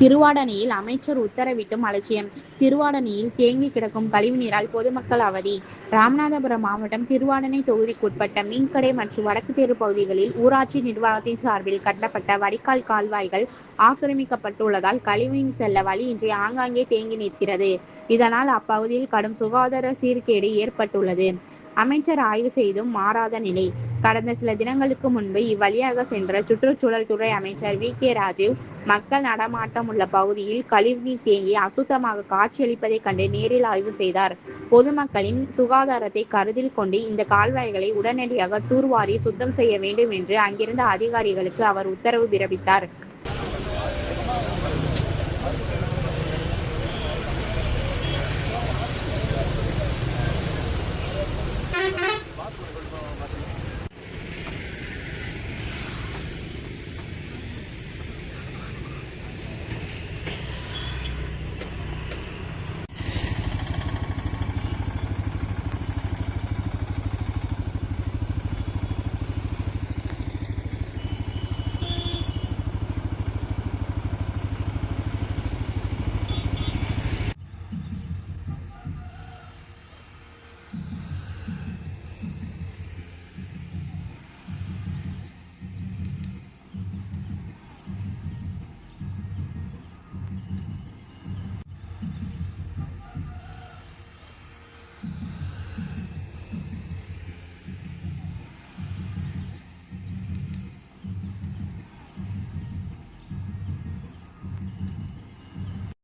திருவாடனையில் அமைச்சர் உத்தரவிட்டும் அலட்சியம். திருவாடனையில் தேங்கி கிடக்கும் கழிவுநீரால் பொதுமக்கள் அவதி. ராமநாதபுரம் மாவட்டம் திருவாடனை தொகுதிக்குட்பட்ட மீன்கடை மற்றும் வடக்கு தெரு பகுதிகளில் ஊராட்சி நிர்வாகத்தின் சார்பில் கட்டப்பட்ட வடிகால் கால்வாய்கள் ஆக்கிரமிக்கப்பட்டுள்ளதால் கழிவுநீர் செல்ல வழியின்றி ஆங்காங்கே தேங்கி நிற்கிறது. இதனால் அப்பகுதியில் கடும் சுகாதார சீர்கேடு ஏற்பட்டுள்ளது. அமைச்சர் ஆய்வு செய்தும் மாறாத நிலை. கடந்த சில தினங்களுக்கு முன்பு இவ்வழியாக சென்ற சுற்றுச்சூழல் துறை அமைச்சர் வி.கே.ராஜீவ் மக்கள் நடமாட்டம் உள்ள பகுதியில் கழிவுநீர் தேங்கி அசுத்தமாக காட்சியளிப்பதைக் கண்டு நேரில் ஆய்வு செய்தார். பொதுமக்களின் சுகாதாரத்தை கருத்தில் கொண்டு இந்த கால்வாய்களை உடனடியாக தூர்வாரி சுத்தம் செய்ய வேண்டும் என்று அங்கிருந்த அதிகாரிகளுக்கு அவர் உத்தரவு பிறப்பித்தார்.